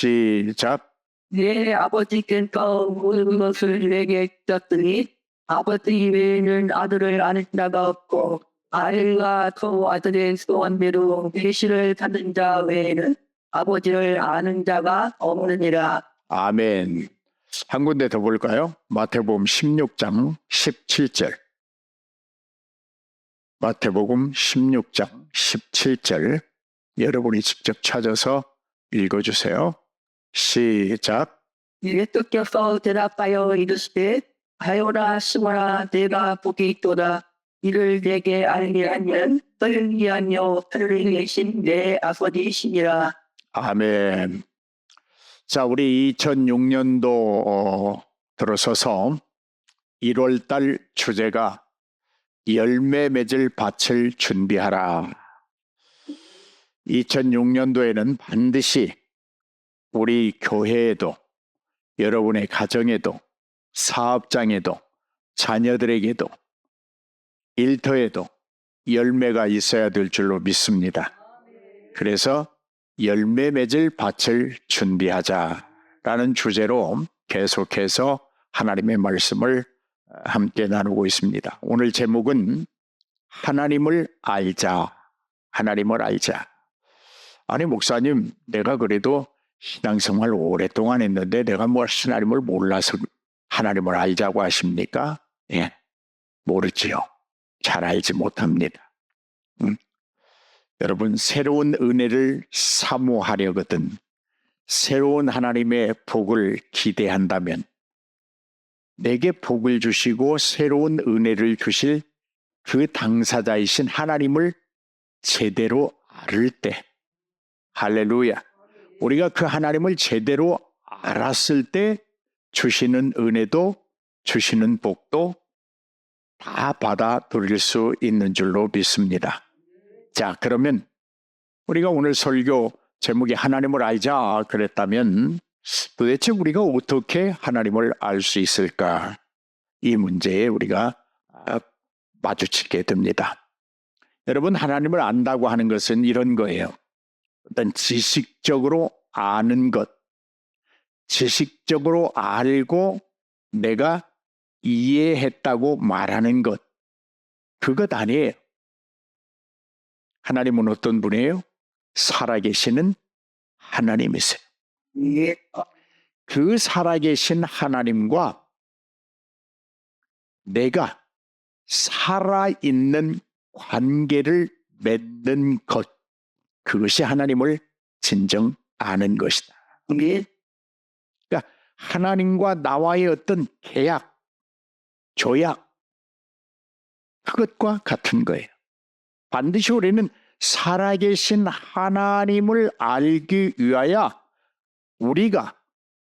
시작. 내 아버지께서 모든 것을 내게 주셨으니 아버지 외에는 아들을 아는 자가 없고 아들과 그 아들의 소원대로 계시를 받는 자 외에는 아버지를 아는 자가 없느니라. 아멘. 한 군데 더 볼까요? 마태복음 16장 17절. 마태복음 16장 17절. 여러분이 직접 찾아서 읽어주세요. 시작. 예수께서 대답하여 이르시되 하여라 시모나 내가 복이 있도다. 이를 내게 알게 하면 너희를 위하여 하늘에 계신 내 아버지시니라. 아멘. 자, 우리 2006년도 들어서서 1월달 주제가 열매 맺을 밭을 준비하라. 2006년도에는 반드시 우리 교회에도, 여러분의 가정에도, 사업장에도, 자녀들에게도, 일터에도 열매가 있어야 될 줄로 믿습니다. 그래서 열매 맺을 밭을 준비하자라는 주제로 계속해서 하나님의 말씀을 함께 나누고 있습니다. 오늘 제목은 하나님을 알자. 하나님을 알자. 아니 목사님, 내가 그래도 신앙생활 오랫동안 했는데 내가 뭐 하나님을 몰라서 하나님을 알자고 하십니까? 예, 모르지요. 잘 알지 못합니다. 여러분, 새로운 은혜를 사모하려거든 새로운 하나님의 복을 기대한다면 내게 복을 주시고 새로운 은혜를 주실 그 당사자이신 하나님을 제대로 알을 때, 할렐루야, 우리가 그 하나님을 제대로 알았을 때 주시는 은혜도 주시는 복도 다 받아들일 수 있는 줄로 믿습니다. 자, 그러면 우리가 오늘 설교 제목이 하나님을 알자 그랬다면 도대체 우리가 어떻게 하나님을 알 수 있을까? 이 문제에 우리가 마주치게 됩니다. 여러분, 하나님을 안다고 하는 것은 이런 거예요. 어떤 지식적으로 아는 것, 지식적으로 알고 내가 이해했다고 말하는 것, 그것 아니에요. 하나님은 어떤 분이에요? 살아계시는 하나님이세요. 그 살아계신 하나님과 내가 살아있는 관계를 맺는 것, 그것이 하나님을 진정 아는 것이다. 그러니까 하나님과 나와의 어떤 계약, 조약, 그것과 같은 거예요. 반드시 우리는 살아계신 하나님을 알기 위하여 우리가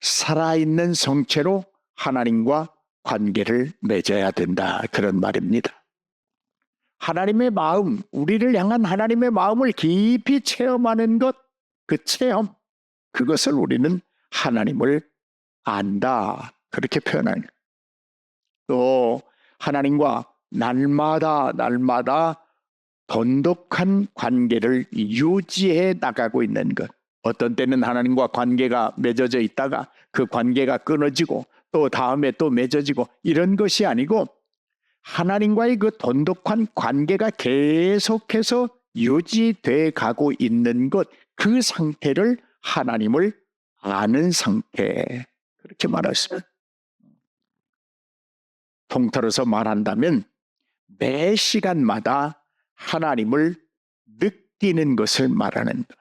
살아있는 성체로 하나님과 관계를 맺어야 된다, 그런 말입니다. 하나님의 마음, 우리를 향한 하나님의 마음을 깊이 체험하는 것, 그 체험, 그것을 우리는 하나님을 안다, 그렇게 표현하는 거예요. 또 하나님과 날마다 돈독한 관계를 유지해 나가고 있는 것. 어떤 때는 하나님과 관계가 맺어져 있다가 그 관계가 끊어지고 또 다음에 또 맺어지고 이런 것이 아니고 하나님과의 그 돈독한 관계가 계속해서 유지돼 가고 있는 것, 그 상태를 하나님을 아는 상태, 그렇게 말했습니다. 통틀어서 말한다면 매 시간마다 하나님을 느끼는 것을 말하는 것.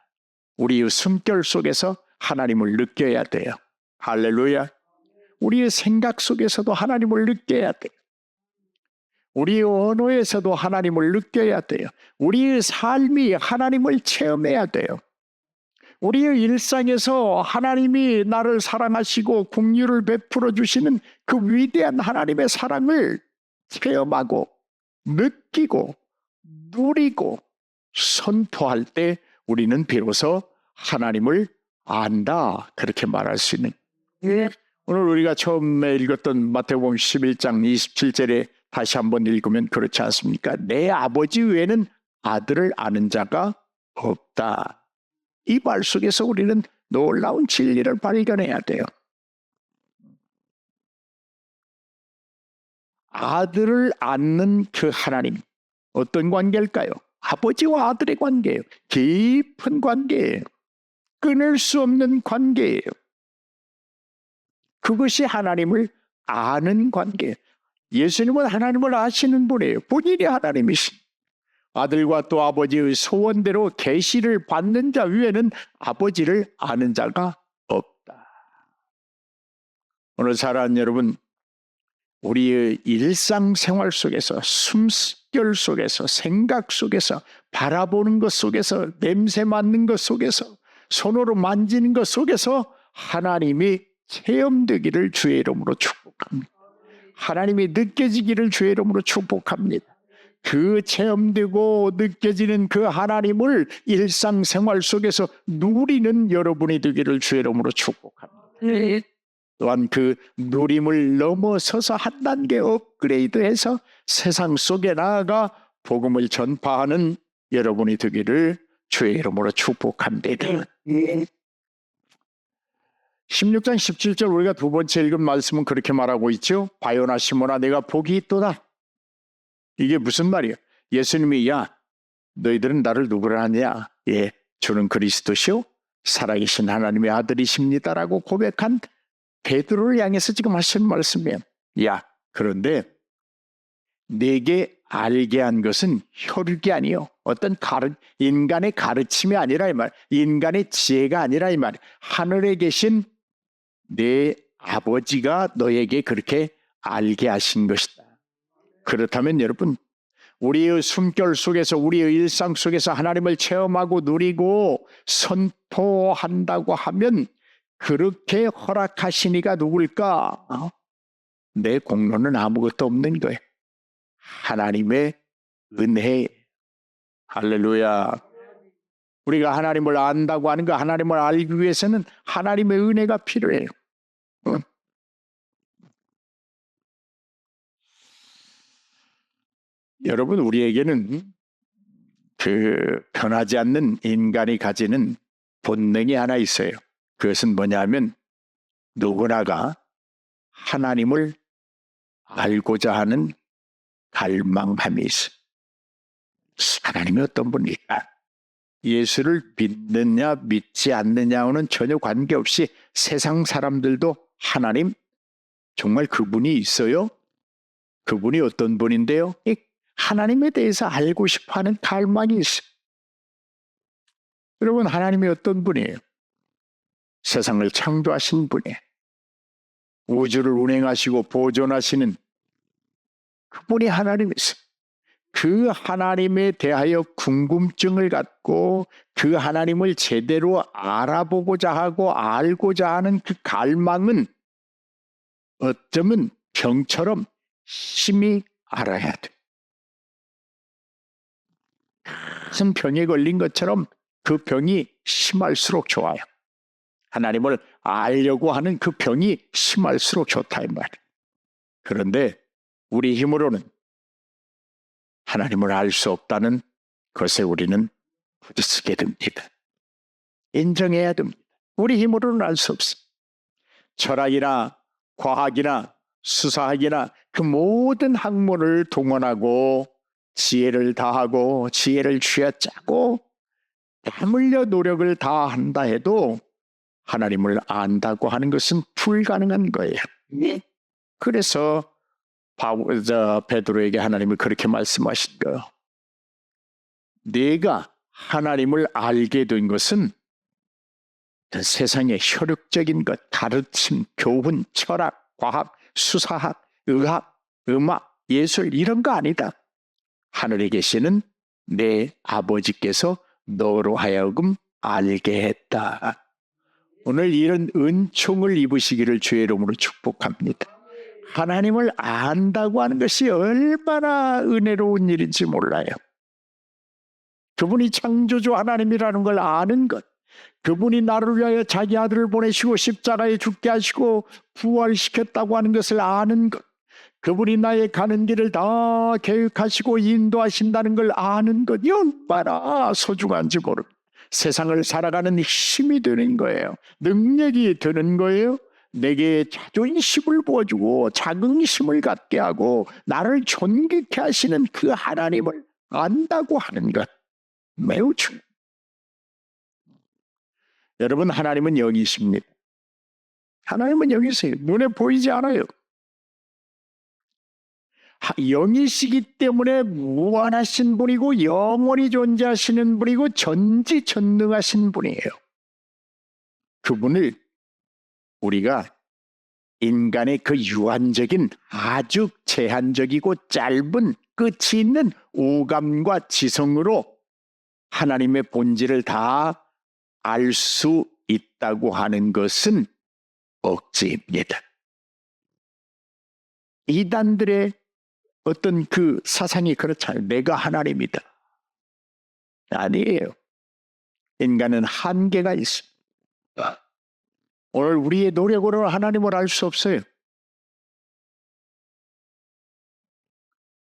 우리의 숨결 속에서 하나님을 느껴야 돼요. 할렐루야. 우리의 생각 속에서도 하나님을 느껴야 돼요. 우리의 언어에서도 하나님을 느껴야 돼요. 우리의 삶이 하나님을 체험해야 돼요. 우리의 일상에서 하나님이 나를 사랑하시고 긍휼을 베풀어 주시는 그 위대한 하나님의 사랑을 체험하고 느끼고 누리고 선포할 때 우리는 비로소 하나님을 안다, 그렇게 말할 수 있는. 오늘 우리가 처음에 읽었던 마태복음 11장 27절에 다시 한번 읽으면 그렇지 않습니까? 내 아버지 외에는 아들을 아는 자가 없다. 이 말 속에서 우리는 놀라운 진리를 발견해야 돼요. 아들을 안는 그 하나님, 어떤 관계일까요? 아버지와 아들의 관계예요. 깊은 관계예요. 끊을 수 없는 관계예요. 그것이 하나님을 아는 관계예요. 예수님은 하나님을 아시는 분이에요. 본인이 하나님이신. 아들과 또 아버지의 소원대로 계시를 받는 자 위에는 아버지를 아는 자가 없다. 오늘 사랑하는 여러분, 우리의 일상생활 속에서, 숨결 속에서, 생각 속에서, 바라보는 것 속에서, 냄새 맡는 것 속에서, 손으로 만지는 것 속에서 하나님이 체험되기를 주의 이름으로 축복합니다. 하나님이 느껴지기를 주의 이름으로 축복합니다. 그 체험되고 느껴지는 그 하나님을 일상생활 속에서 누리는 여러분이 되기를 주의 이름으로 축복합니다. 네. 또한 그 누림을 넘어서서 한 단계 업그레이드해서 세상 속에 나아가 복음을 전파하는 여러분이 되기를 주의 이름으로 축복합니다. 16장 17절 우리가 두 번째 읽은 말씀은 그렇게 말하고 있죠. 바요나 시몬아 내가 복이 있도다. 이게 무슨 말이야? 예수님이 야 너희들은 나를 누구라 하냐? 예, 주는 그리스도시요 살아계신 하나님의 아들이십니다라고 고백한 베드로를 향해서 지금 하시는 말씀이에요. 야, 그런데 내게 알게 한 것은 혈육이 아니요. 어떤 인간의 가르침이 아니라 이 말, 인간의 지혜가 아니라 이 말, 하늘에 계신 내 아버지가 너에게 그렇게 알게 하신 것이다. 그렇다면 여러분, 우리의 숨결 속에서 우리의 일상 속에서 하나님을 체험하고 누리고 선포한다고 하면 그렇게 허락하신 이가 누굴까? 내 공로는 아무것도 없는 거예요. 하나님의 은혜. 할렐루야. 우리가 하나님을 안다고 하는 거, 하나님을 알기 위해서는 하나님의 은혜가 필요해요. 여러분, 우리에게는 그 변하지 않는 인간이 가지는 본능이 하나 있어요. 그것은 뭐냐면 누구나가 하나님을 알고자 하는 갈망함이 있어요. 하나님이 어떤 분일까? 예수를 믿느냐 믿지 않느냐와는 전혀 관계없이 세상 사람들도 하나님 정말 그분이 있어요? 그분이 어떤 분인데요? 하나님에 대해서 알고 싶어하는 갈망이 있어요. 여러분, 하나님이 어떤 분이에요? 세상을 창조하신 분이에요. 우주를 운행하시고 보존하시는 그분이 하나님이세요. 그 하나님에 대하여 궁금증을 갖고 그 하나님을 제대로 알아보고자 하고 알고자 하는 그 갈망은 어쩌면 병처럼 심히 알아야 돼. 무슨 병에 걸린 것처럼 그 병이 심할수록 좋아요. 하나님을 알려고 하는 그 병이 심할수록 좋다 이 말이에요. 그런데 우리 힘으로는 하나님을 알 수 없다는 것에 우리는 부딪히게 됩니다. 인정해야 됩니다. 우리 힘으로는 알 수 없습니다. 철학이나 과학이나 수사학이나 그 모든 학문을 동원하고 지혜를 다하고 지혜를 쥐어짜고 애물려 노력을 다한다 해도 하나님을 안다고 하는 것은 불가능한 거예요. 그래서 베드로에게 하나님이 그렇게 말씀하신 거예요. 네가 하나님을 알게 된 것은 세상의 혈육적인 것, 가르침, 교훈, 철학, 과학, 수사학, 의학, 음악, 예술 이런 거 아니다. 하늘에 계시는 내 아버지께서 너로 하여금 알게 했다. 오늘 이런 은총을 입으시기를 주의 이름으로 축복합니다. 하나님을 안다고 하는 것이 얼마나 은혜로운 일인지 몰라요. 그분이 창조주 하나님이라는 걸 아는 것, 그분이 나를 위하여 자기 아들을 보내시고 십자가에 죽게 하시고 부활시켰다고 하는 것을 아는 것, 그분이 나의 가는 길을 다 계획하시고 인도하신다는 걸 아는 것, 이 얼마나 소중한지 모릅니다. 세상을 살아가는 힘이 되는 거예요. 능력이 되는 거예요. 내게 자존심을 부어주고 자긍심을 갖게 하고 나를 존귀케 하시는 그 하나님을 안다고 하는 것 매우 중요해요. 여러분, 하나님은 영이십니다. 하나님은 영이세요. 눈에 보이지 않아요. 영이시기 때문에 무한하신 분이고 영원히 존재하시는 분이고 전지전능하신 분이에요. 그분을 우리가 인간의 그 유한적인 아주 제한적이고 짧은 끝이 있는 오감과 지성으로 하나님의 본질을 다 알 수 있다고 하는 것은 억지입니다. 이단들의 어떤 그 사상이 그렇잖아요. 내가 하나님이다. 아니에요. 인간은 한계가 있습니다. 오늘 우리의 노력으로 하나님을 알 수 없어요.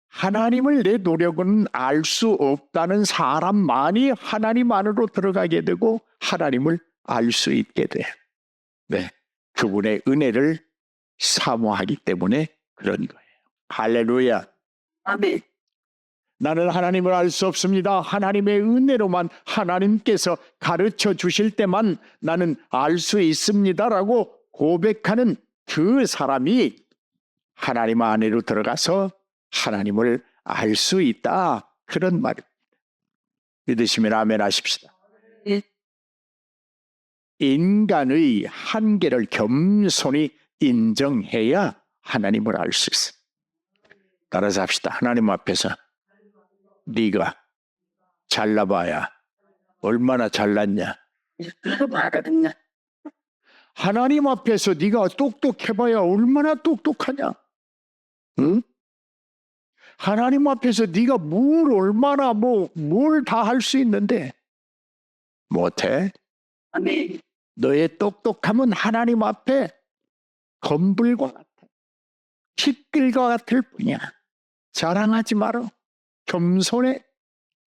하나님을 내 노력은 알 수 없다는 사람만이 하나님 안으로 들어가게 되고 하나님을 알 수 있게 돼요. 네, 그분의 은혜를 사모하기 때문에 그런 거예요. 할렐루야. 아멘. 나는 하나님을 알 수 없습니다. 하나님의 은혜로만 하나님께서 가르쳐 주실 때만 나는 알 수 있습니다라고 고백하는 그 사람이 하나님 안으로 들어가서 하나님을 알 수 있다. 그런 말입니다. 믿으시면 아멘 하십시다. 예. 인간의 한계를 겸손히 인정해야 하나님을 알 수 있어요. 따라서 합시다. 하나님 앞에서 네가 잘나봐야 얼마나 잘났냐. 말하거든요. 하나님 앞에서 네가 똑똑해봐야 얼마나 똑똑하냐. 응? 하나님 앞에서 네가 뭘 얼마나 뭘 다 할 수 있는데 못해? 아멘. 너의 똑똑함은 하나님 앞에 검불과 같아. 티끌과 같을 뿐이야. 자랑하지 마라. 겸손해.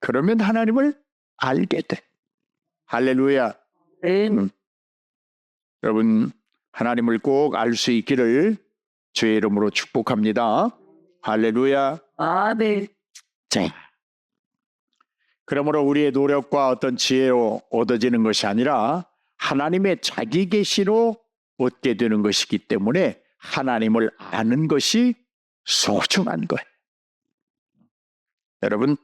그러면 하나님을 알게 돼. 할렐루야. 아멘. 여러분, 하나님을 꼭 알 수 있기를 주의 이름으로 축복합니다. 할렐루야. 아멘. 자, 그러므로 우리의 노력과 어떤 지혜로 얻어지는 것이 아니라 하나님의 자기 계시로 얻게 되는 것이기 때문에 하나님을 아는 것이 소중한 거예요. 여러분,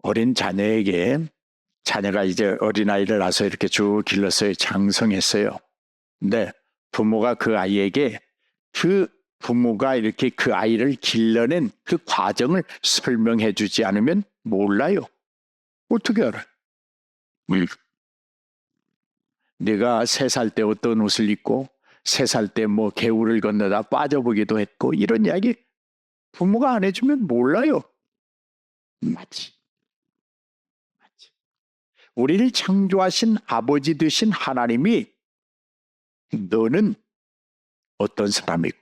어린 자녀에게 자녀가 이제 어린아이를 낳아서 이렇게 쭉 길렀어요. 장성했어요. 근데 부모가 그 아이에게 그 부모가 이렇게 그 아이를 길러낸 그 과정을 설명해 주지 않으면 몰라요. 어떻게 알아요? 내가 3살 때 어떤 옷을 입고 3살 때 뭐 개울을 건너다 빠져보기도 했고 이런 이야기 부모가 안 해주면 몰라요. 맞지. 우리를 창조하신 아버지 되신 하나님이 너는 어떤 사람이고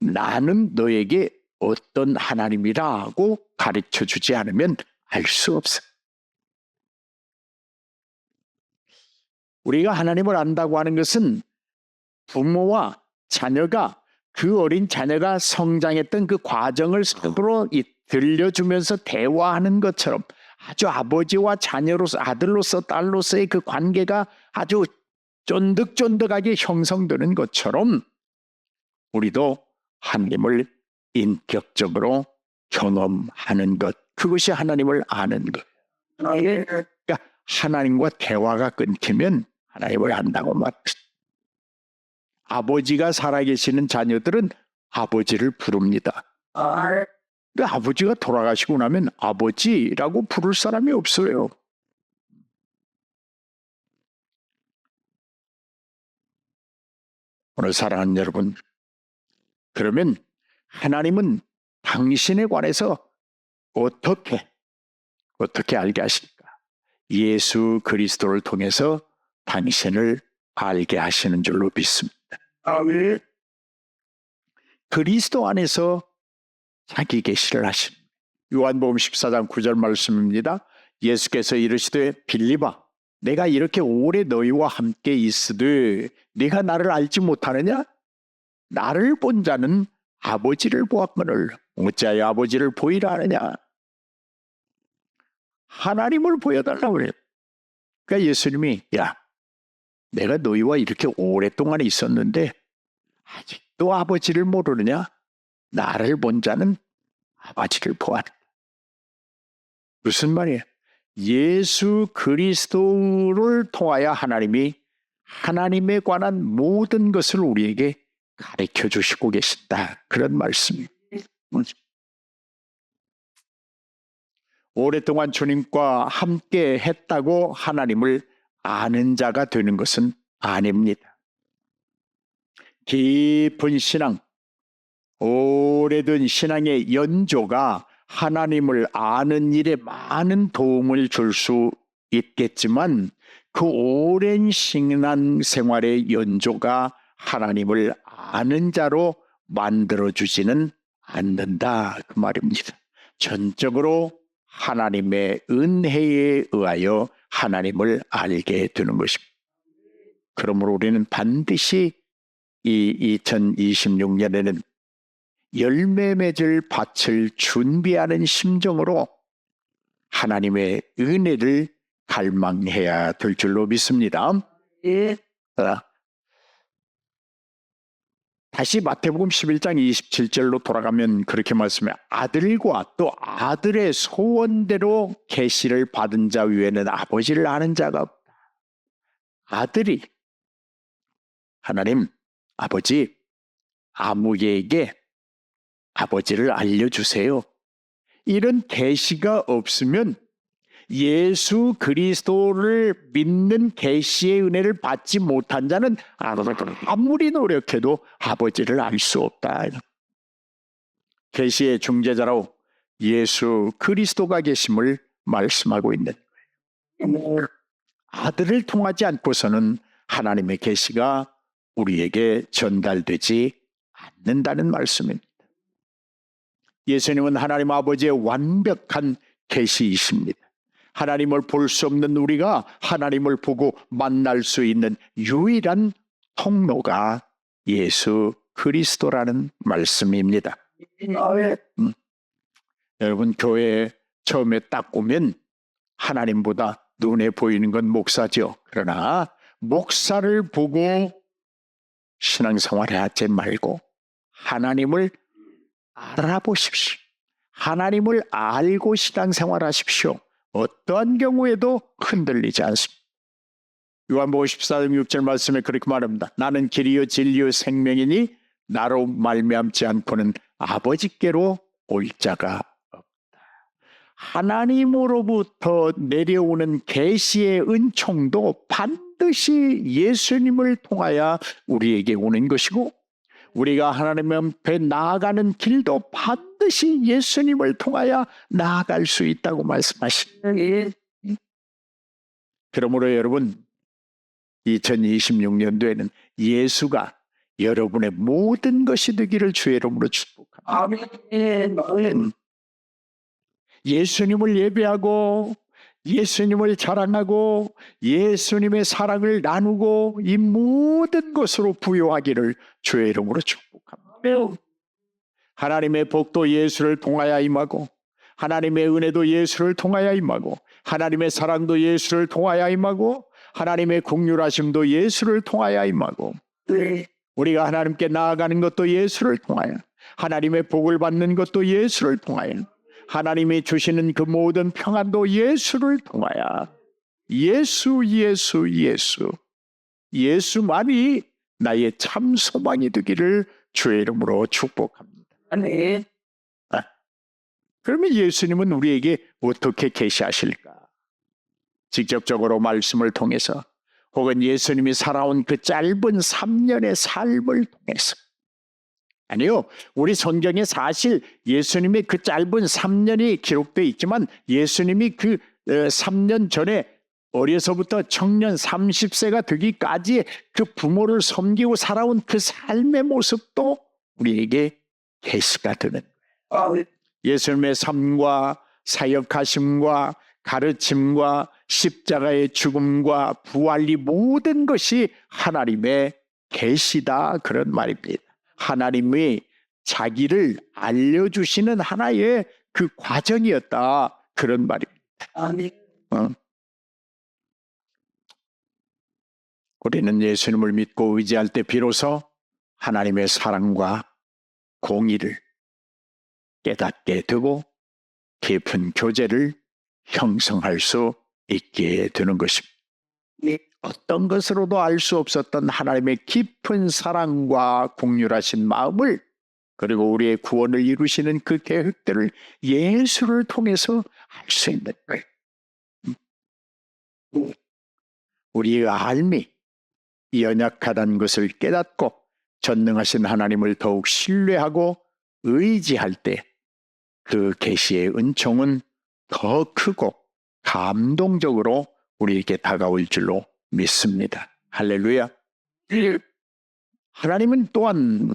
나는 너에게 어떤 하나님이라고 가르쳐 주지 않으면 알 수 없어. 우리가 하나님을 안다고 하는 것은 부모와 자녀가 그 어린 자녀가 성장했던 그 과정을 서로 들려주면서 대화하는 것처럼 아주 아버지와 자녀로서 아들로서 딸로서의 그 관계가 아주 쫀득쫀득하게 형성되는 것처럼 우리도 하나님을 인격적으로 경험하는 것, 그것이 하나님을 아는 것. 아멘. 그러니까 하나님과 대화가 끊기면 하나님을 안다고 말합니다. 아버지가 살아계시는 자녀들은 아버지를 부릅니다. 근데 아버지가 돌아가시고 나면 아버지라고 부를 사람이 없어요. 오늘 사랑하는 여러분, 그러면 하나님은 당신에 관해서 어떻게 알게 하실까? 예수 그리스도를 통해서 당신을 알게 하시는 줄로 믿습니다. 아멘. 그리스도 안에서 자기 계시를 하십니다. 요한복음 14장 9절 말씀입니다. 예수께서 이르시되 빌립아 내가 이렇게 오래 너희와 함께 있으되 네가 나를 알지 못하느냐? 나를 본 자는 아버지를 보았거늘 어찌하여 아버지를 보이라 하느냐? 하나님을 보여달라고 그래요. 그러니까 예수님이 야 내가 너희와 이렇게 오랫동안 있었는데 아직도 아버지를 모르느냐? 나를 본 자는 아버지를 보았다. 무슨 말이에요? 예수 그리스도를 통하여 하나님이 하나님에 관한 모든 것을 우리에게 가르쳐 주시고 계신다. 그런 말씀입니다. 오랫동안 주님과 함께 했다고 하나님을 아는 자가 되는 것은 아닙니다. 깊은 신앙, 오래된 신앙의 연조가 하나님을 아는 일에 많은 도움을 줄 수 있겠지만 그 오랜 신앙 생활의 연조가 하나님을 아는 자로 만들어주지는 않는다 그 말입니다. 전적으로 하나님의 은혜에 의하여 하나님을 알게 되는 것입니다. 그러므로 우리는 반드시 이 2026년에는 열매 맺을 밭을 준비하는 심정으로 하나님의 은혜를 갈망해야 될 줄로 믿습니다. 예. 다시 마태복음 11장 27절로 돌아가면 그렇게 말씀해요. 아들과 또 아들의 소원대로 계시를 받은 자 위에는 아버지를 아는 자가 없다. 아들이 하나님 아버지 아무에게 아버지를 알려주세요. 이런 계시가 없으면 예수 그리스도를 믿는 계시의 은혜를 받지 못한 자는 아무리 노력해도 아버지를 알 수 없다. 계시의 중재자로 예수 그리스도가 계심을 말씀하고 있는 거예요. 아들을 통하지 않고서는 하나님의 계시가 우리에게 전달되지 않는다는 말씀입니다. 예수님은 하나님 아버지의 완벽한 계시이십니다. 하나님을 볼 수 없는 우리가 하나님을 보고 만날 수 있는 유일한 통로가 예수 그리스도라는 말씀입니다. 여러분 교회에 처음에 딱 오면 하나님보다 눈에 보이는 건 목사죠. 그러나 목사를 보고 신앙생활 하지 말고 하나님을 알아보십시오. 하나님을 알고 신앙생활 하십시오. 어떠한 경우에도 흔들리지 않습니다. 요한복음 14장 6절 말씀에 그렇게 말합니다. 나는 길이요 진리요 생명이니 나로 말미암지 않고는 아버지께로 올 자가 없다. 하나님으로부터 내려오는 계시의 은총도 반드시 예수님을 통하여 우리에게 오는 것이고 우리가 하나님 앞에 나아가는 길도 반드시 예수님을 통하여 나아갈 수 있다고 말씀하십니다. 그러므로 여러분 2026년도에는 예수가 여러분의 모든 것이 되기를 주의 이름으로 축복합니다. 아멘. 예수님을 예배하고 예수님을 자랑하고 예수님의 사랑을 나누고 이 모든 것으로 부요하기를 주의 이름으로 축복합니다. 하나님의 복도 예수를 통하여 임하고 하나님의 은혜도 예수를 통하여 임하고 하나님의 사랑도 예수를 통하여 임하고 하나님의 긍휼하심도 예수를 통하여 임하고 우리가 하나님께 나아가는 것도 예수를 통하여 하나님의 복을 받는 것도 예수를 통하여 하나님이 주시는 그 모든 평안도 예수를 통하여 예수만이 나의 참 소망이 되기를 주의 이름으로 축복합니다. 아멘. 그러면 예수님은 우리에게 어떻게 계시하실까? 직접적으로 말씀을 통해서 혹은 예수님이 살아온 그 짧은 3년의 삶을 통해서 아니요. 우리 성경에 사실 예수님의 그 짧은 3년이 기록되어 있지만 예수님이 그 3년 전에 어려서부터 청년 30세가 되기까지 그 부모를 섬기고 살아온 그 삶의 모습도 우리에게 계시가 되는 거예요. 예수님의 삶과 사역하심과 가르침과 십자가의 죽음과 부활이 모든 것이 하나님의 계시다 그런 말입니다. 하나님이 자기를 알려주시는 하나의 그 과정이었다 그런 말입니다. 아멘. 우리는 예수님을 믿고 의지할 때 비로소 하나님의 사랑과 공의를 깨닫게 되고 깊은 교제를 형성할 수 있게 되는 것입니다. 네. 어떤 것으로도 알 수 없었던 하나님의 깊은 사랑과 공률하신 마음을 그리고 우리의 구원을 이루시는 그 계획들을 예수를 통해서 알 수 있는 거예요. 우리의 알미 연약하다는 것을 깨닫고 전능하신 하나님을 더욱 신뢰하고 의지할 때 그 계시의 은총은 더 크고 감동적으로 우리에게 다가올 줄로 믿습니다. 할렐루야. 하나님은 또한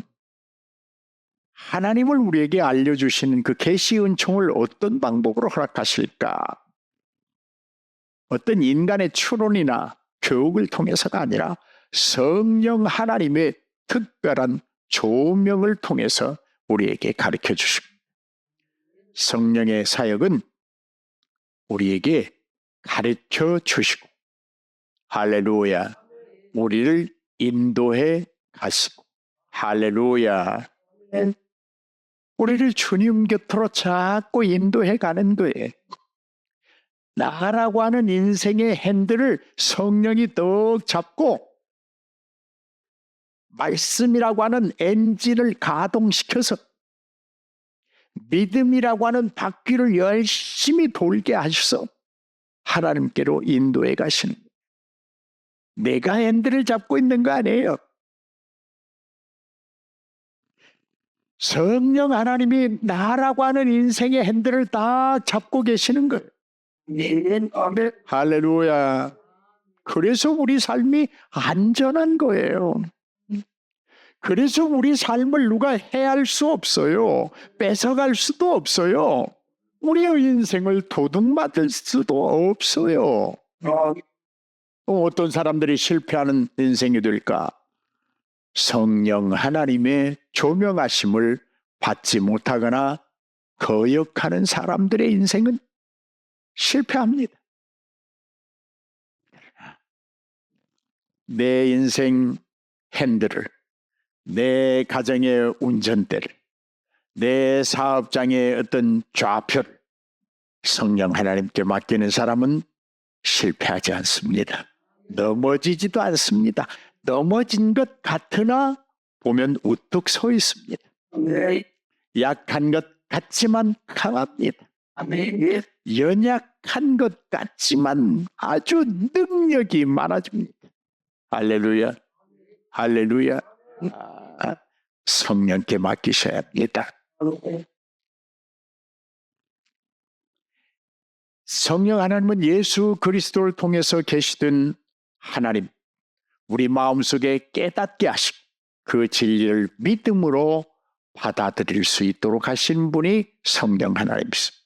하나님을 우리에게 알려주시는 그 계시 은총을 어떤 방법으로 허락하실까? 어떤 인간의 추론이나 교육을 통해서가 아니라 성령 하나님의 특별한 조명을 통해서 우리에게 가르쳐 주십니다. 성령의 사역은 우리에게 가르쳐 주시고 할렐루야 우리를 인도해 가시고 할렐루야 우리를 주님 곁으로 자꾸 인도해 가는 거예요. 나라고 하는 인생의 핸들을 성령이 떡 잡고 말씀이라고 하는 엔진을 가동시켜서 믿음이라고 하는 바퀴를 열심히 돌게 하셔서 하나님께로 인도해 가시는 거예요. 내가 핸들을 잡고 있는 거 아니에요. 성령 하나님이 나라고 하는 인생의 핸들을 딱 잡고 계시는 거예요. 아멘. 할렐루야. 그래서 우리 삶이 안전한 거예요. 그래서 우리 삶을 누가 해할 수 없어요. 뺏어갈 수도 없어요. 우리의 인생을 도둑맞을 수도 없어요. 어떤 사람들이 실패하는 인생이 될까? 성령 하나님의 조명하심을 받지 못하거나 거역하는 사람들의 인생은 실패합니다. 내 인생 핸들을, 내 가정의 운전대를, 내 사업장의 어떤 좌표를 성령 하나님께 맡기는 사람은 실패하지 않습니다. 넘어지지도 않습니다. 넘어진 것 같으나 보면 우뚝 서 있습니다. 약한 것 같지만 강합니다. 연약한 것 같지만 아주 능력이 많아집니다. 할렐루야. 할렐루야. 성령께 맡기셔야 합니다. 성령 하나님은 예수 그리스도를 통해서 계시던 하나님, 우리 마음속에 깨닫게 하시고 그 진리를 믿음으로 받아들일 수 있도록 하신 분이 성령 하나님이십니다.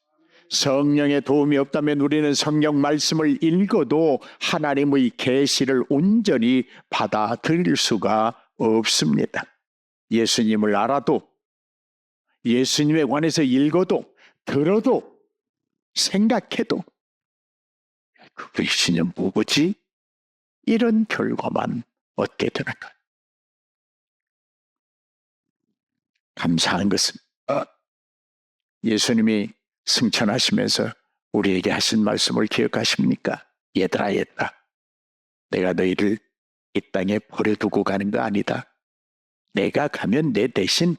성령의 도움이 없다면 우리는 성경 말씀을 읽어도 하나님의 계시를 온전히 받아들일 수가 없습니다. 예수님을 알아도 예수님에 관해서 읽어도 들어도 생각해도 그 계시는 뭐지? 이런 결과만 얻게 되는 것. 감사한 것은 예수님이 승천하시면서 우리에게 하신 말씀을 기억하십니까? 얘들아 내가 너희를 이 땅에 버려두고 가는 거 아니다. 내가 가면 내 대신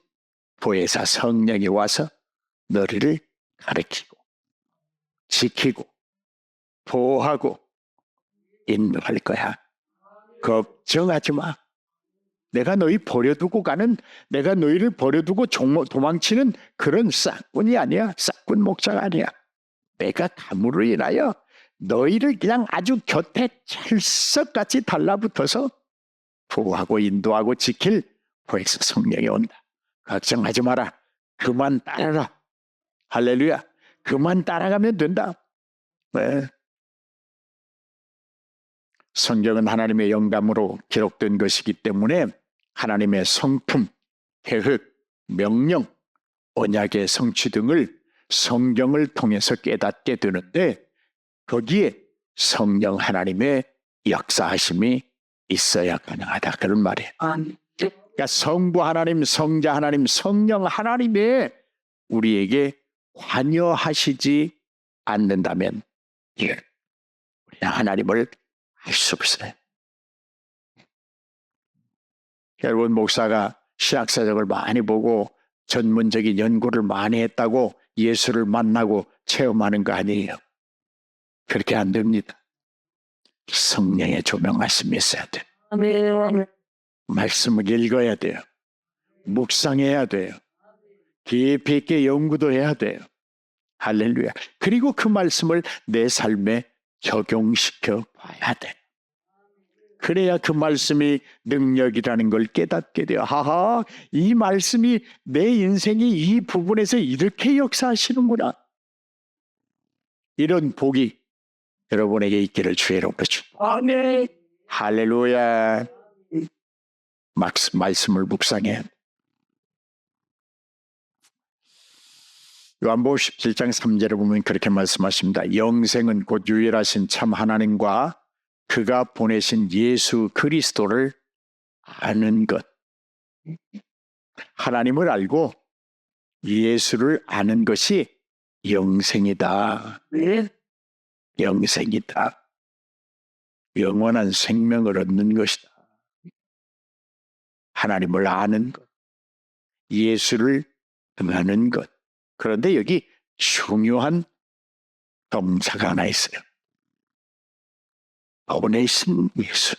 보혜사 성령이 와서 너희를 가르치고 지키고 보호하고 인도할 거야. 걱정하지 마. 내가 너희를 버려두고 도망치는 그런 싹군이 아니야. 싹군 목자가 아니야. 내가 감으로 인하여 너희를 그냥 아주 곁에 찰석같이 달라붙어서 보호하고 인도하고 지킬 보혜사 성령이 온다. 걱정하지 마라. 그만 따라라. 할렐루야. 그만 따라가면 된다. 네. 성경은 하나님의 영감으로 기록된 것이기 때문에 하나님의 성품, 계획, 명령, 언약의 성취 등을 성경을 통해서 깨닫게 되는데 거기에 성령 하나님의 역사하심이 있어야 가능하다. 그런 말이에요. 그러니까 성부 하나님, 성자 하나님, 성령 하나님의 우리에게 관여하시지 않는다면 우리는 하나님을 알 수 없어요. 여러분, 목사가 신학사적을 많이 보고 전문적인 연구를 많이 했다고 예수를 만나고 체험하는 거 아니에요. 그렇게 안 됩니다. 성령의 조명하심이 있어야 돼요. 말씀을 읽어야 돼요. 묵상해야 돼요. 깊이 있게 연구도 해야 돼요. 할렐루야. 그리고 그 말씀을 내 삶에 적용시켜 봐야 돼. 그래야 그 말씀이 능력이라는 걸 깨닫게 돼요. 하하, 이 말씀이 내 인생이 이 부분에서 이렇게 역사하시는구나. 이런 복이 여러분에게 있기를 주의 이름으로 축복합니다. 아멘. 할렐루야. 말씀을 묵상해. 요한복음 17장 3절에 보면 그렇게 말씀하십니다. 영생은 곧 유일하신 참 하나님과 그가 보내신 예수 그리스도를 아는 것. 하나님을 알고 예수를 아는 것이 영생이다. 네. 영생이다. 영원한 생명을 얻는 것이다. 하나님을 아는 것. 예수를 응하는 것. 그런데 여기 중요한 동사가 하나 있어요. 보내신 예수.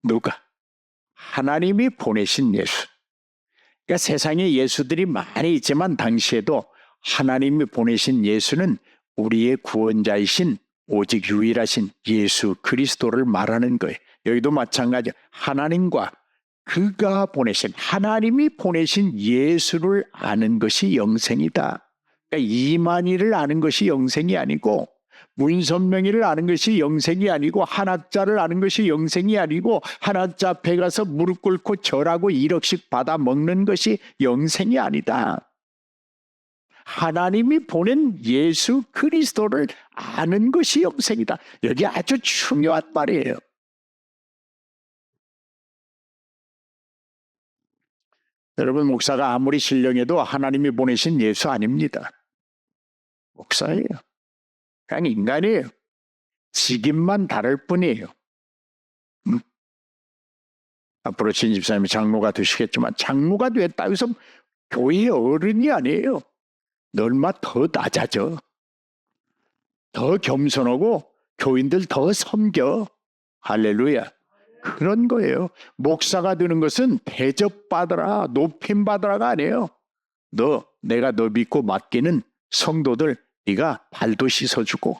누가? 하나님이 보내신 예수. 그러니까 세상에 예수들이 많이 있지만 당시에도 하나님이 보내신 예수는 우리의 구원자이신 오직 유일하신 예수 그리스도를 말하는 거예요. 여기도 마찬가지예요. 하나님과 그가 보내신, 하나님이 보내신 예수를 아는 것이 영생이다. 그러니까 이만희를 아는 것이 영생이 아니고, 문선명이를 아는 것이 영생이 아니고, 한학자를 아는 것이 영생이 아니고, 한학자 앞에 가서 무릎 꿇고 절하고 1억씩 받아 먹는 것이 영생이 아니다. 하나님이 보낸 예수 그리스도를 아는 것이 영생이다. 여기 아주 중요한 말이에요. 여러분, 목사가 아무리 신령해도 하나님이 보내신 예수 아닙니다. 목사예요. 그냥 인간이에요. 직임만 다를 뿐이에요. 앞으로 진 집사님이 장로가 되시겠지만 장로가 됐다 해서 교회의 어른이 아니에요. 얼마 더 낮아져. 더 겸손하고 교인들 더 섬겨. 할렐루야. 그런 거예요. 목사가 되는 것은 대접받으라, 높임받으라가 아니에요. 내가 너 믿고 맡기는 성도들 네가 발도 씻어주고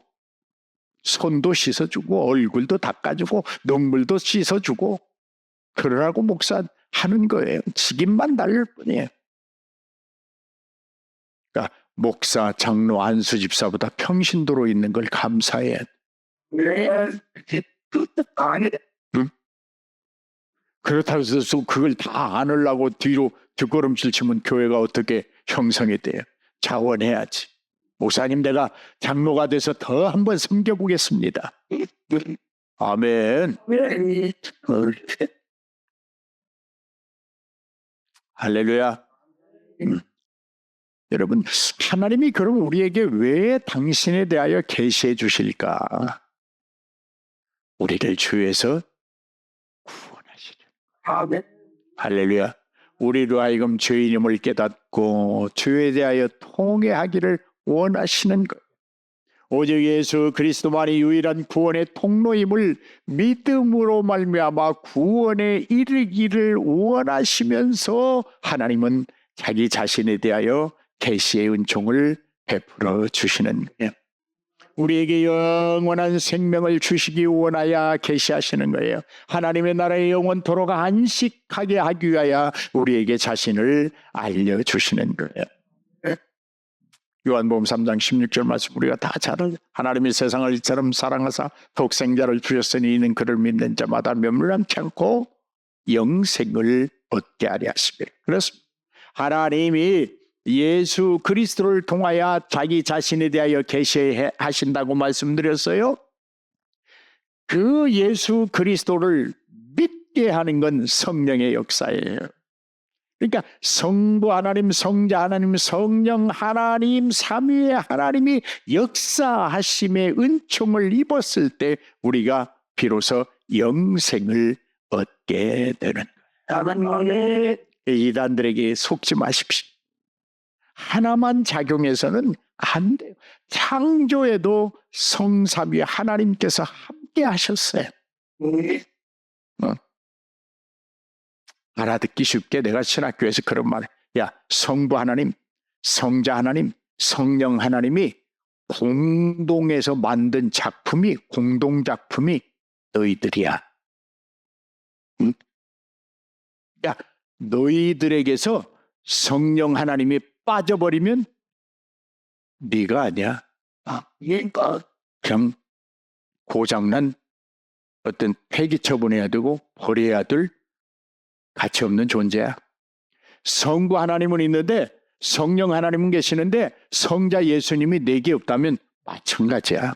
손도 씻어주고 얼굴도 닦아주고 눈물도 씻어주고 그러라고 목사하는 거예요. 직임만 다를 뿐이에요. 그러니까 목사, 장로, 안수 집사보다 평신도로 있는 걸 감사해야 돼. 응? 그렇다고 해서 그걸 다 안으려고 뒤로 뒷걸음질 치면 교회가 어떻게 형성이 돼요? 자원해야지. 목사님, 내가 장로가 돼서 더 한번 섬겨보겠습니다. 아멘. 할렐루야. 여러분, 하나님이 그럼 우리에게 왜 당신에 대하여 계시해 주실까? 우리를 주에서 구원하시려. 아멘. 할렐루야. 우리로 하여금 죄인임을 깨닫고 주에 대하여 통회하기를 원하시는 것. 오직 예수 그리스도만이 유일한 구원의 통로임을 믿음으로 말미암아 구원에 이르기를 원하시면서 하나님은 자기 자신에 대하여 계시의 은총을 베풀어 주시는 거예요. 우리에게 영원한 생명을 주시기 원하여 계시하시는 거예요. 하나님의 나라의 영원토록 안식하게 하기 위하여 우리에게 자신을 알려주시는 거예요. 요한복음 3장 16절 말씀 우리가 다 잘 알죠. 하나님이 세상을 이처럼 사랑하사 독생자를 주셨으니 이는 그를 믿는 자마다 멸망치 않고 영생을 얻게 하려 하심이라. 그렇습니다. 하나님이 예수 그리스도를 통하여 자기 자신에 대하여 계시하신다고 말씀드렸어요. 그 예수 그리스도를 믿게 하는 건 성령의 역사예요. 그러니까 성부 하나님, 성자 하나님, 성령 하나님, 삼위의 하나님이 역사하심의 은총을 입었을 때 우리가 비로소 영생을 얻게 되는 거예요. 이단들에게 속지 마십시오. 하나만 작용해서는 안 돼요. 창조에도 성삼위 하나님께서 함께 하셨어요. 알아듣기 쉽게 내가 신학교에서 그런 말, 야, 성부 하나님, 성자 하나님, 성령 하나님이 공동해서 만든 작품이, 공동작품이 너희들이야. 응? 야, 너희들에게서 성령 하나님이 빠져버리면 네가 아니야. 그냥 고장난 어떤 폐기 처분해야 되고 버려야 될 가치 없는 존재야. 성부 하나님은 있는데 성령 하나님은 계시는데 성자 예수님이 내게 없다면 마찬가지야.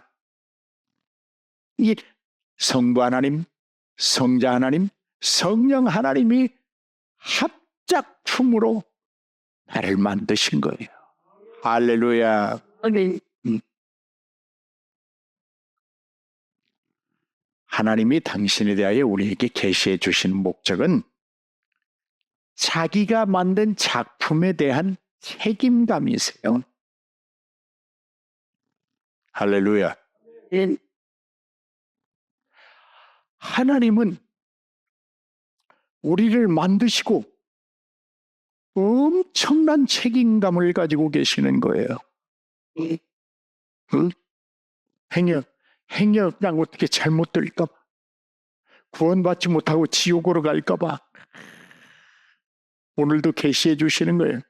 이 성부 하나님, 성자 하나님, 성령 하나님이 합작품으로 나를 만드신 거예요. 할렐루야. 하나님이 당신에 대하여 우리에게 계시해 주신 목적은 자기가 만든 작품에 대한 책임감이세요. 할렐루야. 하나님은 우리를 만드시고 엄청난 책임감을 가지고 계시는 거예요. 행여 그냥 어떻게 잘못될까 봐, 구원받지 못하고 지옥으로 갈까 봐 오늘도 계시해 주시는 거예요.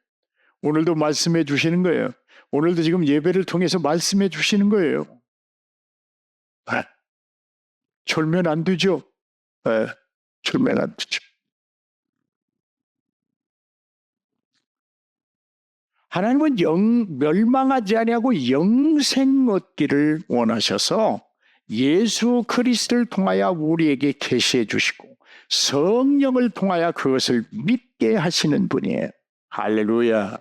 오늘도 말씀해 주시는 거예요. 오늘도 지금 예배를 통해서 말씀해 주시는 거예요. 졸면 안 되죠. 졸면 안 되죠. 하나님은 멸망하지 아니하고 영생 얻기를 원하셔서 예수 그리스도를 통하여 우리에게 계시해 주시고 성령을 통하여 그것을 믿게 하시는 분이에요. 할렐루야.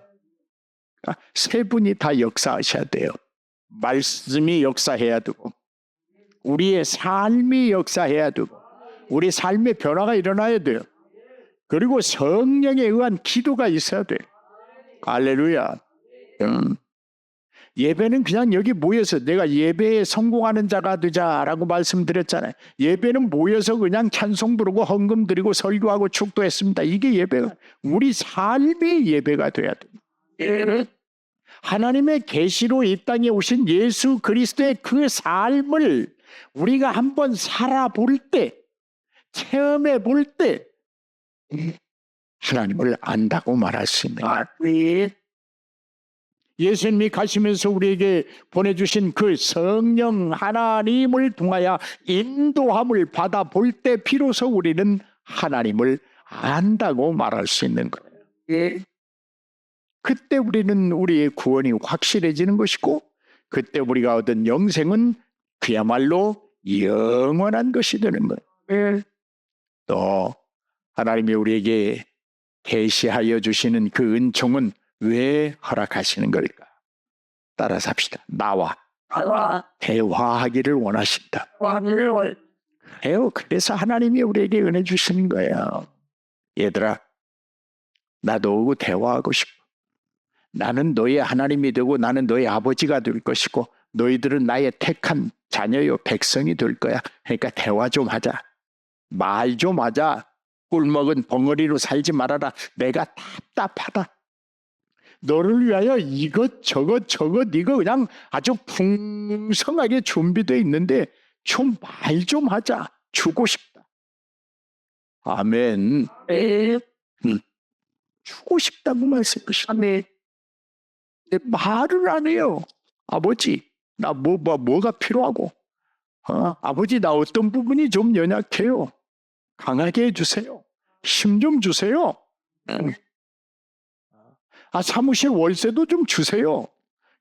세 분이 다 역사하셔야 돼요. 말씀이 역사해야 되고 우리의 삶이 역사해야 되고 우리 삶의 변화가 일어나야 돼요. 그리고 성령에 의한 기도가 있어야 돼요. 할렐루야. 예배는 그냥 여기 모여서 내가 예배에 성공하는 자가 되자라고 말씀드렸잖아요. 예배는 모여서 그냥 찬송 부르고 헌금 드리고 설교하고 축도했습니다. 이게 예배가, 우리 삶이 예배가 돼야 됩니다. 하나님의 계시로 이 땅에 오신 예수 그리스도의 그 삶을 우리가 한번 살아볼 때, 체험해 볼 때 하나님을 안다고 말할 수 있는 거예요. 예수님이 가시면서 우리에게 보내주신 그 성령 하나님을 통하여 인도함을 받아볼 때 비로소 우리는 하나님을 안다고 말할 수 있는 거예요. 그때 우리는 우리의 구원이 확실해지는 것이고 그때 우리가 얻은 영생은 그야말로 영원한 것이 되는 거예요. 또 하나님이 우리에게 계시하여 주시는 그 은총은 왜 허락하시는 걸까? 따라서 합시다. 나와 대화하기를 원하신다. 그래서 하나님이 우리에게 은혜 주시는 거예요. 얘들아, 나도 오고 대화하고 싶어. 나는 너의 하나님이 되고 나는 너의 아버지가 될 것이고 너희들은 나의 택한 자녀요 백성이 될 거야. 그러니까 대화 좀 하자. 말 좀 하자. 꿀먹은 벙어리로 살지 말아라. 내가 답답하다. 너를 위하여 이것저것 이거 그냥 아주 풍성하게 준비되어 있는데 좀 말 좀 하자. 주고 싶다. 아멘. 주고 싶다고 말씀하시죠. 아멘. 근데 말을 안 해요. 아버지, 나 뭐가 필요하고, 아버지, 나 어떤 부분이 좀 연약해요. 강하게 해주세요. 힘 좀 주세요. 사무실 월세도 좀 주세요.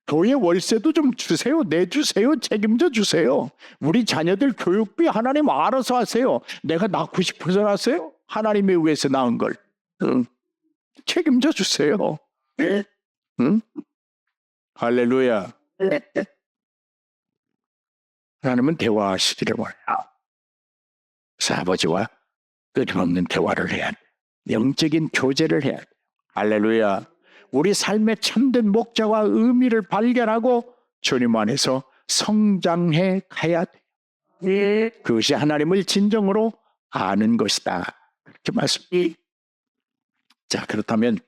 교회 월세도 좀 주세요. 내주세요. 책임져 주세요. 우리 자녀들 교육비 하나님 알아서 하세요. 내가 낳고 싶어서 낳았어요? 하나님에 의해서 낳은 걸. 책임져 주세요. 응? 할렐루야. 하나님은 대화하시기를 원해요. 그래서 아버지와 끊임없는 대화를 해야 돼. 영적인 교제를 해야 돼. 할렐루야. 우리 삶의 참된 목적과 의미를 발견하고 주님 안에서 성장해 가야 돼. 네. 그것이 하나님을 진정으로 아는 것이다. 그렇게 말씀드립니다. 자, 그렇다면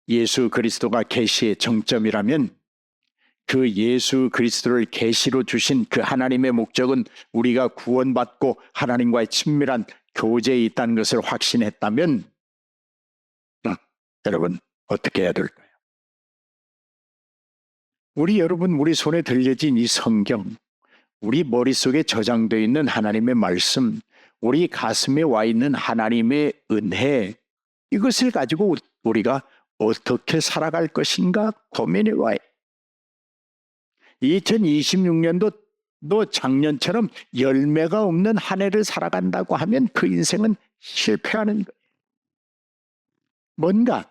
예수 그리스도가 계시의 정점이라면 그 예수 그리스도를 계시로 주신 그 하나님의 목적은 우리가 구원받고 하나님과의 친밀한 교제에 있다는 것을 확신했다면 여러분 어떻게 해야 될까요? 우리 손에 들려진 이 성경, 우리 머릿속에 저장되어 있는 하나님의 말씀, 우리 가슴에 와 있는 하나님의 은혜, 이것을 가지고 우리가 어떻게 살아갈 것인가 고민해 와요. 2026년도 너 작년처럼 열매가 없는 한 해를 살아간다고 하면 그 인생은 실패하는 거예요. 뭔가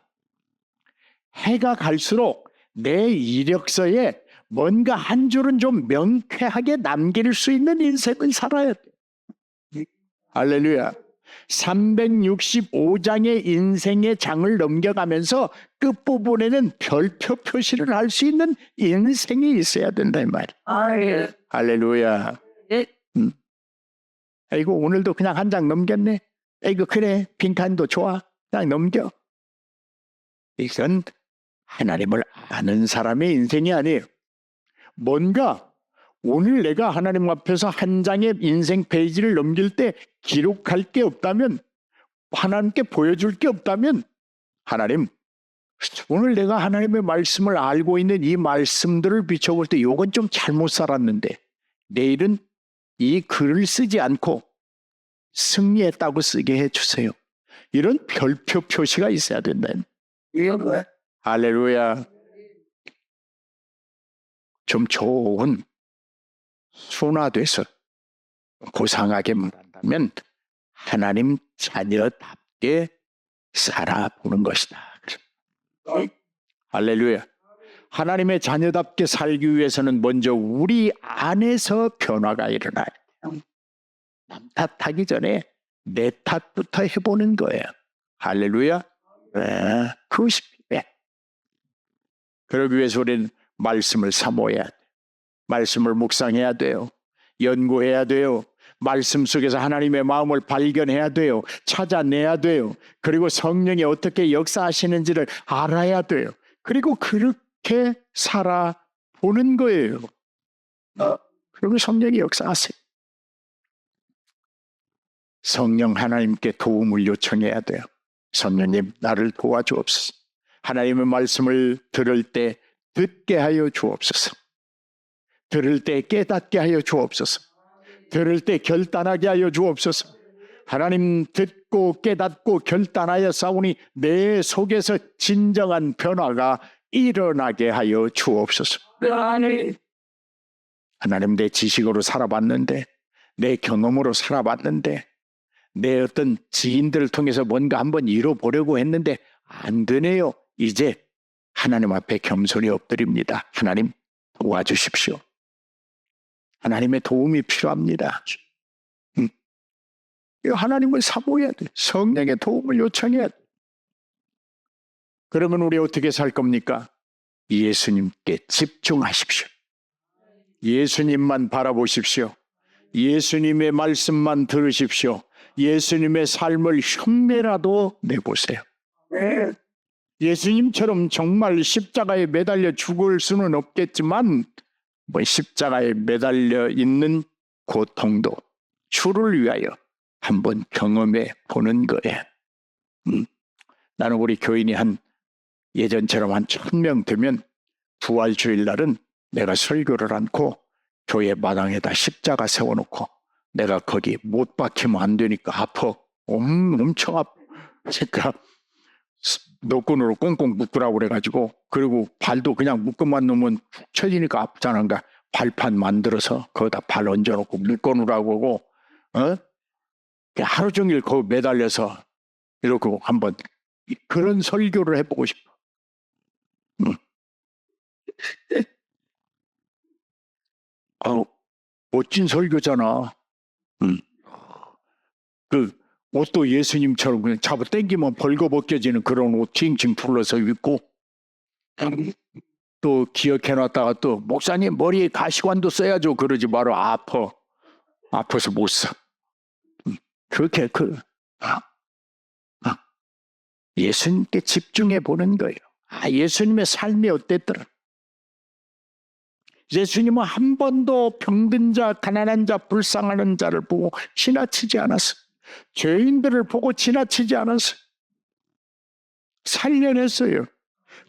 해가 갈수록 내 이력서에 뭔가 한 줄은 좀 명쾌하게 남길 수 있는 인생을 살아야 돼. 할렐루야. 365장의 인생의 장을 넘겨가면서 끝부분에는 별표 표시를 할 수 있는 인생이 있어야 된다 이 말이야. 예. 할렐루야. 네. 아이고 오늘도 그냥 한 장 넘겼네. 아이고 그래 빈칸도 좋아. 그냥 넘겨. 이건 하나님을 아는 사람의 인생이 아니에요. 뭔가 오늘 내가 하나님 앞에서 한 장의 인생 페이지를 넘길 때 기록할 게 없다면, 하나님께 보여줄 게 없다면, 하나님 오늘 내가 하나님의 말씀을 알고 있는 이 말씀들을 비춰볼 때 이건 좀 잘못 살았는데 내일은 이 글을 쓰지 않고 승리했다고 쓰게 해주세요. 이런 별표 표시가 있어야 된다. 이거 할렐루야. 좀 좋은 순화돼서 고상하게 말한다면 하나님 자녀답게 살아보는 것이다. 할렐루야. 하나님의 자녀답게 살기 위해서는 먼저 우리 안에서 변화가 일어나야 돼요. 남 탓하기 전에 내 탓부터 해보는 거예요. 할렐루야. 그것이 필요해. 그러기 위해서 우리는 말씀을 사모해야 돼. 말씀을 묵상해야 돼요. 연구해야 돼요. 말씀 속에서 하나님의 마음을 발견해야 돼요. 찾아내야 돼요. 그리고 성령이 어떻게 역사하시는지를 알아야 돼요. 그리고 그렇게 살아보는 거예요. 그리고 성령이 역사하세요. 성령 하나님께 도움을 요청해야 돼요. 성령님 나를 도와주옵소서. 하나님의 말씀을 들을 때 듣게 하여 주옵소서. 들을 때 깨닫게 하여 주옵소서. 들을 때 결단하게 하여 주옵소서. 하나님 듣고 깨닫고 결단하여 싸우니 내 속에서 진정한 변화가 일어나게 하여 주옵소서. 하나님 내 지식으로 살아봤는데, 내 경험으로 살아봤는데, 내 어떤 지인들을 통해서 뭔가 한번 이뤄보려고 했는데 안 되네요. 이제 하나님 앞에 겸손히 엎드립니다. 하나님 도와주십시오. 하나님의 도움이 필요합니다. 하나님을 사모해야 돼. 성령의 도움을 요청해야 돼. 그러면 우리 어떻게 살 겁니까? 예수님께 집중하십시오. 예수님만 바라보십시오. 예수님의 말씀만 들으십시오. 예수님의 삶을 흉내라도 내보세요. 예수님처럼 정말 십자가에 매달려 죽을 수는 없겠지만 십자가에 매달려 있는 고통도 주를 위하여 한번 경험해 보는 거예요. 나는 우리 교인이 한 예전처럼 한 1,000명 되면 부활주일 날은 내가 설교를 않고 교회 마당에다 십자가 세워놓고 내가 거기 못 박히면 안 되니까 아파. 엄청 아파. 그러니까 노끈으로 꽁꽁 묶으라고 그래가지고, 그리고 발도 그냥 묶음만 놓으면 쭉 쳐지니까 아프잖아. 그러니까 발판 만들어서 거기다 발 얹어놓고 묶어놓으라고 하고, 하루 종일 거기 매달려서 이렇게 한번 그런 설교를 해보고 싶어. 멋진 설교잖아. 그 옷도 예수님처럼 그냥 잡아 당기면 벌거벗겨지는 그런 옷 칭칭 풀러서 입고, 또 기억해놨다가 또 목사님 머리에 가시관도 써야죠 그러지 마라. 아파서 못 써. 그렇게 예수님께 집중해 보는 거예요. 예수님의 삶이 어땠더라. 예수님은 한 번도 병든 자, 가난한 자, 불쌍한 자를 보고 지나치지 않았어요. 죄인들을 보고 지나치지 않았어요. 살려냈어요.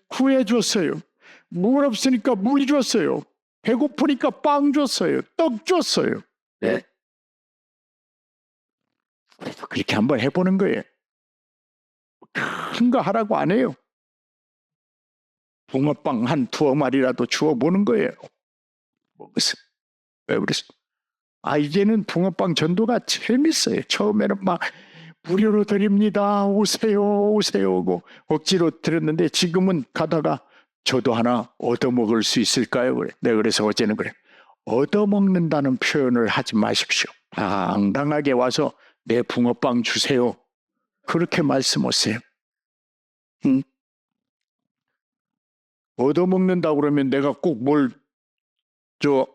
구해줬어요. 물 없으니까 물 줬어요. 배고프니까 빵 줬어요. 떡 줬어요. 네. 그래도 그렇게 한번 해보는 거예요. 큰 거 하라고 안 해요. 붕어빵 한 2마리라도 주워보는 거예요. 왜 그랬어? 이제는 붕어빵 전도가 재밌어요. 처음에는 막 무료로 드립니다. 오세요, 오세요 하고 억지로 드렸는데, 지금은 가다가 저도 하나 얻어먹을 수 있을까요? 그래. 내가 그래서 어제는 그래. 얻어먹는다는 표현을 하지 마십시오. 당당하게 와서 내 붕어빵 주세요. 그렇게 말씀하세요. 얻어먹는다고 그러면 내가 꼭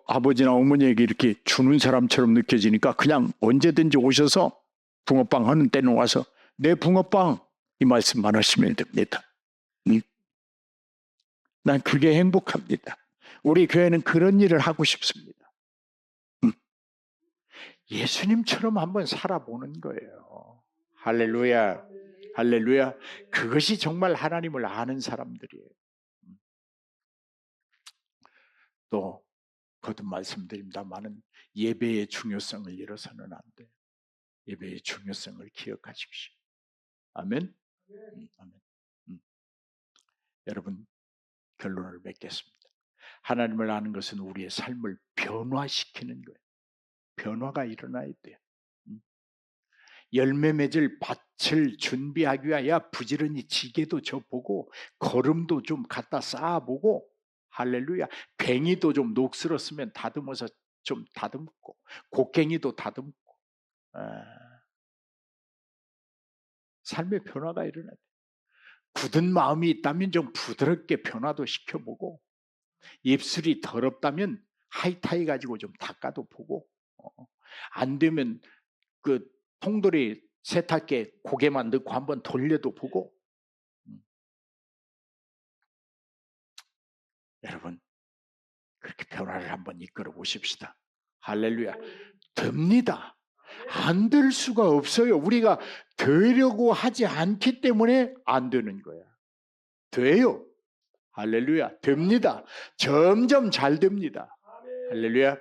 아버지나 어머니에게 이렇게 주는 사람처럼 느껴지니까 그냥 언제든지 오셔서 붕어빵 하는 때는 와서 내 붕어빵 이 말씀만 하시면 됩니다. 난 그게 행복합니다. 우리 교회는 그런 일을 하고 싶습니다. 예수님처럼 한번 살아보는 거예요. 할렐루야. 할렐루야. 그것이 정말 하나님을 아는 사람들이에요. 또 거듭 말씀드립니다마는 예배의 중요성을 잃어서는 안 돼요. 예배의 중요성을 기억하십시오. 아멘. 아멘. 여러분, 결론을 맺겠습니다. 하나님을 아는 것은 우리의 삶을 변화시키는 거예요. 변화가 일어나야 돼요. 열매 맺을 밭을 준비하기 위하여 부지런히 지게도 져보고 거름도 좀 갖다 쌓아보고, 할렐루야, 괭이도 좀 녹슬었으면 다듬어서 좀 다듬고 곡괭이도 다듬고, 삶의 변화가 일어나야 돼요. 굳은 마음이 있다면 좀 부드럽게 변화도 시켜보고, 입술이 더럽다면 하이타이 가지고 좀 닦아도 보고, 안 되면 그 통돌이 세탁기에 고개만 넣고 한번 돌려도 보고. 여러분, 그렇게 변화를 한번 이끌어 보십시다. 할렐루야. 됩니다. 안 될 수가 없어요. 우리가 되려고 하지 않기 때문에 안 되는 거야. 돼요. 할렐루야. 됩니다. 점점 잘 됩니다. 할렐루야.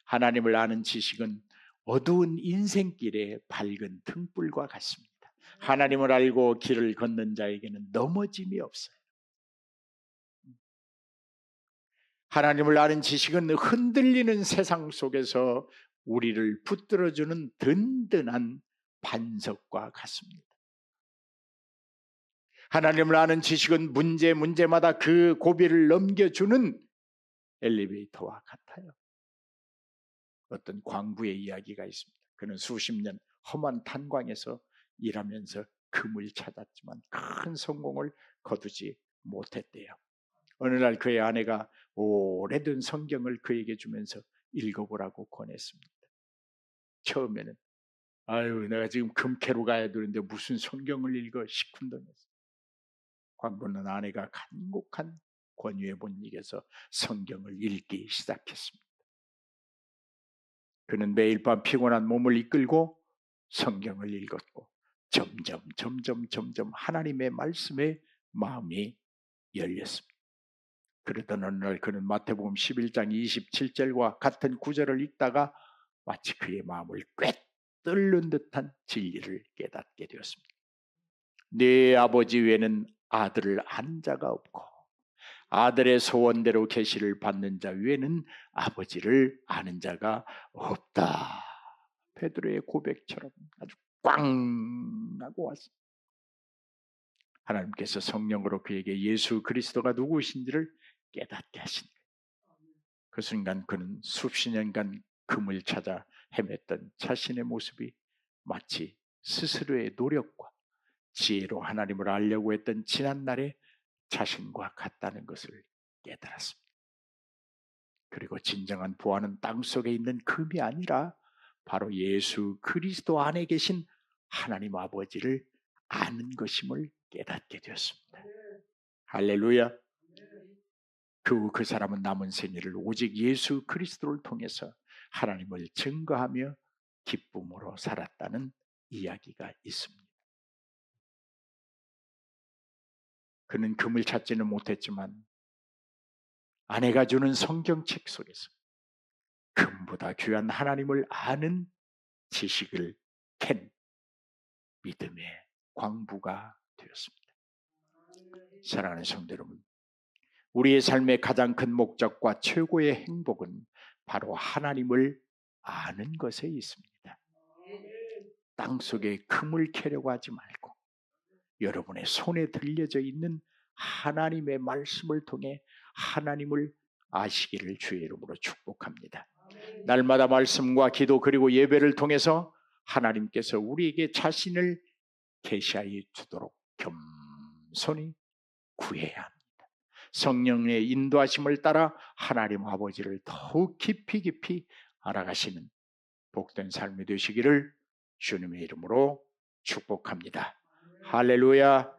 하나님을 아는 지식은 어두운 인생길의 밝은 등불과 같습니다. 하나님을 알고 길을 걷는 자에게는 넘어짐이 없어요. 하나님을 아는 지식은 흔들리는 세상 속에서 우리를 붙들어주는 든든한 반석과 같습니다. 하나님을 아는 지식은 문제마다 그 고비를 넘겨주는 엘리베이터와 같아요. 어떤 광부의 이야기가 있습니다. 그는 수십 년 험한 탄광에서 일하면서 금을 찾았지만 큰 성공을 거두지 못했대요. 어느 날 그의 아내가 오래된 성경을 그에게 주면서 읽어보라고 권했습니다. 처음에는 내가 지금 금캐로 가야 되는데 무슨 성경을 읽어 시큰둥했어요. 광부는 아내가 간곡한 권유의 본익에서 성경을 읽기 시작했습니다. 그는 매일 밤 피곤한 몸을 이끌고 성경을 읽었고 점점 하나님의 말씀에 마음이 열렸습니다. 그러던 어느 날 그는 마태복음 11장 27절과 같은 구절을 읽다가 마치 그의 마음을 꿰뚫는 듯한 진리를 깨닫게 되었습니다. 네 아버지 외에는 아들을 아는 자가 없고 아들의 소원대로 계시를 받는 자 외에는 아버지를 아는 자가 없다. 베드로의 고백처럼 아주 꽝 하고 왔습니다. 하나님께서 성령으로 그에게 예수 그리스도가 누구신지를 깨닫게 하신 거예요. 그 순간 그는 수십 년간 금을 찾아 헤맸던 자신의 모습이 마치 스스로의 노력과 지혜로 하나님을 알려고 했던 지난날의 자신과 같다는 것을 깨달았습니다. 그리고 진정한 부활은 땅속에 있는 금이 아니라 바로 예수 그리스도 안에 계신 하나님 아버지를 아는 것임을 깨닫게 되었습니다. 할렐루야. 그 사람은 남은 생애를 오직 예수 그리스도를 통해서 하나님을 증거하며 기쁨으로 살았다는 이야기가 있습니다. 그는 금을 찾지는 못했지만 아내가 주는 성경책 속에서 금보다 귀한 하나님을 아는 지식을 캔 믿음의 광부가 되었습니다. 사랑하는 성도 여러분, 우리의 삶의 가장 큰 목적과 최고의 행복은 바로 하나님을 아는 것에 있습니다. 땅속에 금을 캐려고 하지 말고 여러분의 손에 들려져 있는 하나님의 말씀을 통해 하나님을 아시기를 주의 이름으로 축복합니다. 날마다 말씀과 기도 그리고 예배를 통해서 하나님께서 우리에게 자신을 계시하여 주도록 겸손히 구해야 합니다. 성령의 인도하심을 따라 하나님 아버지를 더욱 깊이 알아가시는 복된 삶이 되시기를 주님의 이름으로 축복합니다. 할렐루야.